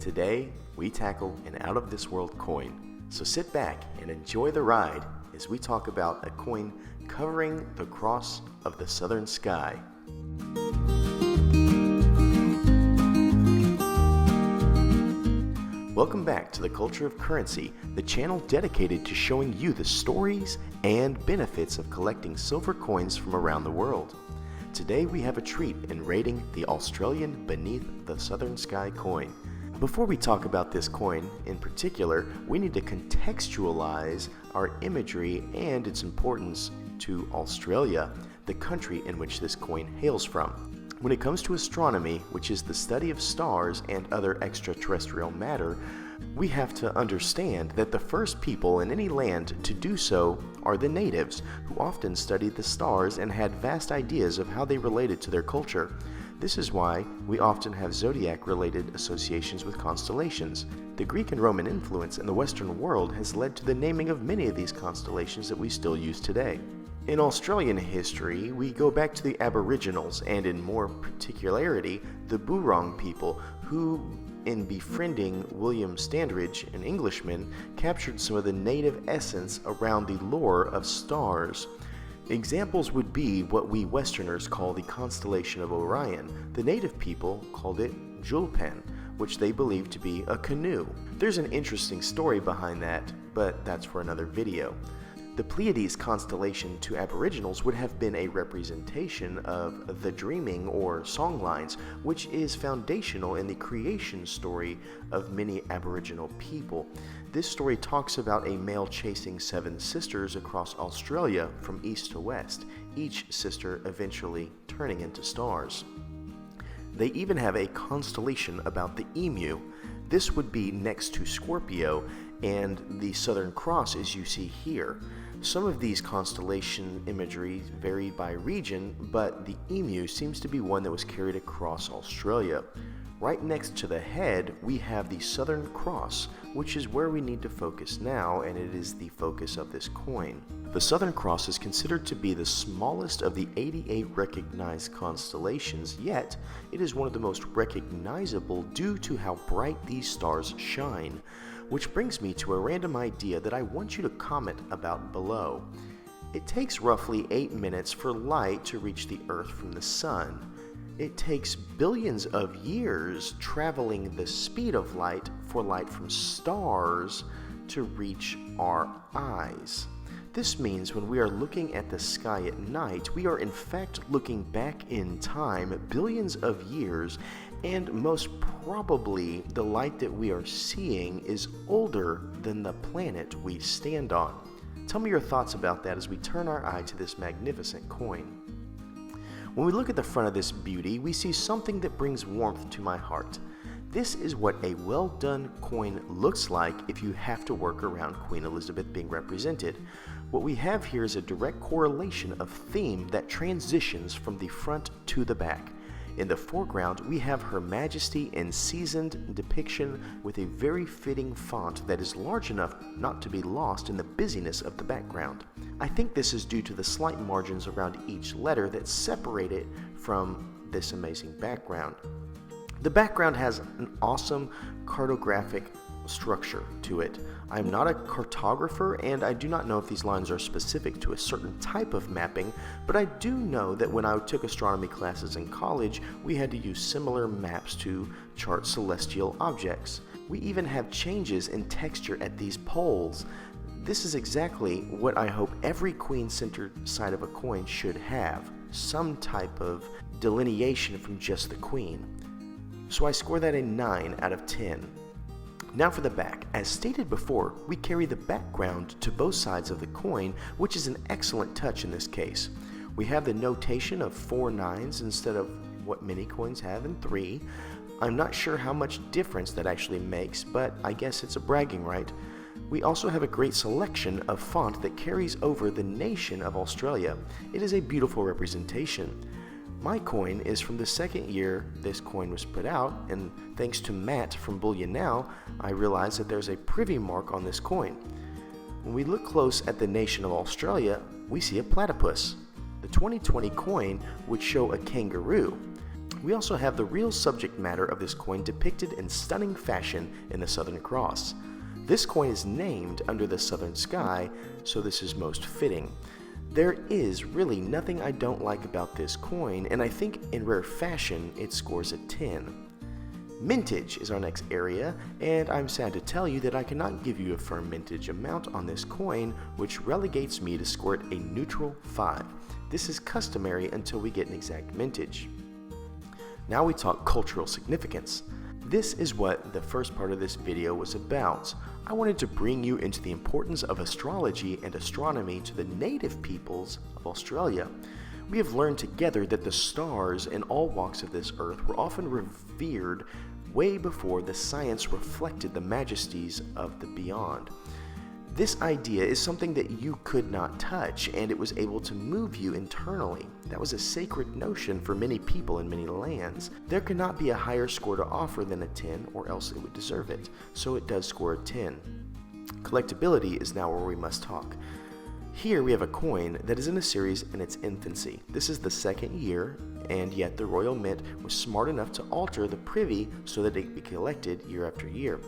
Today, we tackle an out-of-this-world coin. So sit back and enjoy the ride as we talk about a coin covering the cross of the southern sky. Welcome back to the Culture of Currency, the channel dedicated to showing you the stories and benefits of collecting silver coins from around the world. Today we have a treat in rating the Australian Beneath the Southern Sky coin. Before we talk about this coin in particular, we need to contextualize our imagery and its importance to Australia, the country in which this coin hails from. When it comes to astronomy, which is the study of stars and other extraterrestrial matter, we have to understand that the first people in any land to do so are the natives, who often studied the stars and had vast ideas of how they related to their culture. This is why we often have zodiac-related associations with constellations. The Greek and Roman influence in the Western world has led to the naming of many of these constellations that we still use today. In Australian history, we go back to the Aboriginals, and in more particularity, the Burong people, who, in befriending William Standridge, an Englishman, captured some of the native essence around the lore of stars. Examples would be what we Westerners call the constellation of Orion. The native people called it Julpen, which they believed to be a canoe. There's an interesting story behind that, but that's for another video. The Pleiades constellation to Aboriginals would have been a representation of the dreaming or songlines, which is foundational in the creation story of many Aboriginal people. This story talks about a male chasing 7 sisters across Australia from east to west, each sister eventually turning into stars. They even have a constellation about the emu. This would be next to Scorpio, and the Southern Cross as you see here. Some of these constellation imagery varied by region, but the emu seems to be one that was carried across Australia. Right next to the head, we have the Southern Cross, which is where we need to focus now, and it is the focus of this coin. The Southern Cross is considered to be the smallest of the 88 recognized constellations, yet it is one of the most recognizable due to how bright these stars shine. Which brings me to a random idea that I want you to comment about below. It takes roughly 8 minutes for light to reach the Earth from the Sun. It takes billions of years traveling the speed of light for light from stars to reach our eyes. This means when we are looking at the sky at night, we are in fact looking back in time billions of years, and most probably the light that we are seeing is older than the planet we stand on. Tell me your thoughts about that as we turn our eye to this magnificent coin. When we look at the front of this beauty, we see something that brings warmth to my heart. This is what a well-done coin looks like if you have to work around Queen Elizabeth being represented. What we have here is a direct correlation of theme that transitions from the front to the back. In the foreground, we have Her Majesty in seasoned depiction with a very fitting font that is large enough not to be lost in the busyness of the background. I think this is due to the slight margins around each letter that separate it from this amazing background. The background has an awesome cartographic structure to it. I am not a cartographer, and I do not know if these lines are specific to a certain type of mapping, but I do know that when I took astronomy classes in college, we had to use similar maps to chart celestial objects. We even have changes in texture at these poles. This is exactly what I hope every queen-centered side of a coin should have, some type of delineation from just the queen. So I score that a 9 out of 10. Now for the back. As stated before, we carry the background to both sides of the coin, which is an excellent touch in this case. We have the notation of 4 nines instead of what many coins have in 3. I'm not sure how much difference that actually makes, but I guess it's a bragging right. We also have a great selection of font that carries over the nation of Australia. It is a beautiful representation. My coin is from the second year this coin was put out, and thanks to Matt from Bullion Now, I realized that there's a privy mark on this coin. When we look close at the nation of Australia, we see a platypus. The 2020 coin would show a kangaroo. We also have the real subject matter of this coin depicted in stunning fashion in the Southern Cross. This coin is named under the southern sky, so this is most fitting. There is really nothing I don't like about this coin, and I think in rare fashion it scores a 10. Mintage is our next area, and I'm sad to tell you that I cannot give you a firm mintage amount on this coin, which relegates me to score it a neutral 5. This is customary until we get an exact mintage. Now we talk cultural significance. This is what the first part of this video was about. I wanted to bring you into the importance of astrology and astronomy to the native peoples of Australia. We have learned together that the stars in all walks of this earth were often revered way before the science reflected the majesties of the beyond. This idea is something that you could not touch, and it was able to move you internally. That was a sacred notion for many people in many lands. There cannot be a higher score to offer than a 10, or else it would deserve it, so it does score a 10. Collectability is now where we must talk. Here we have a coin that is in a series in its infancy. This is the second year, and yet the Royal Mint was smart enough to alter the privy so that it could be collected year after year.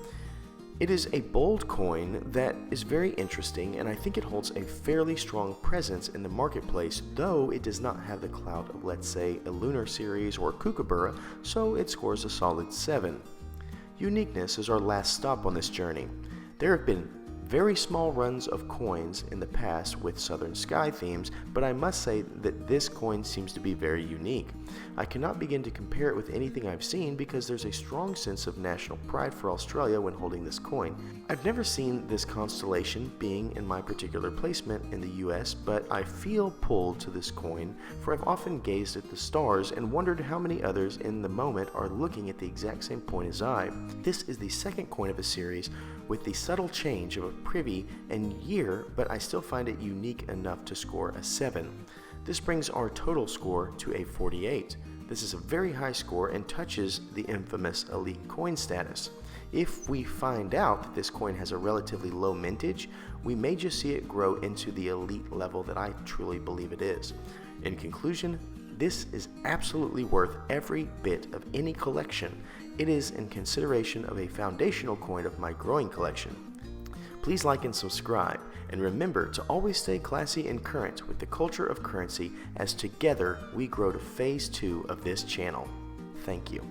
It is a bold coin that is very interesting, and I think it holds a fairly strong presence in the marketplace, though it does not have the clout of, let's say, a Lunar Series or Kookaburra, so it scores a solid 7. Uniqueness is our last stop on this journey. There have been very small runs of coins in the past with southern sky themes, but I must say that this coin seems to be very unique. I cannot begin to compare it with anything I've seen because there's a strong sense of national pride for Australia when holding this coin. I've never seen this constellation being in my particular placement in the US, but I feel pulled to this coin, for I've often gazed at the stars and wondered how many others in the moment are looking at the exact same point as I. This is the second coin of a series with the subtle change of a privy and year, but I still find it unique enough to score a 7. This brings our total score to a 48. This is a very high score and touches the infamous elite coin status. If we find out that this coin has a relatively low mintage, we may just see it grow into the elite level that I truly believe it is. In conclusion, this is absolutely worth every bit of any collection. It is in consideration of a foundational coin of my growing collection. Please like and subscribe, and remember to always stay classy and current with the culture of currency, as together we grow to phase 2 of this channel. Thank you.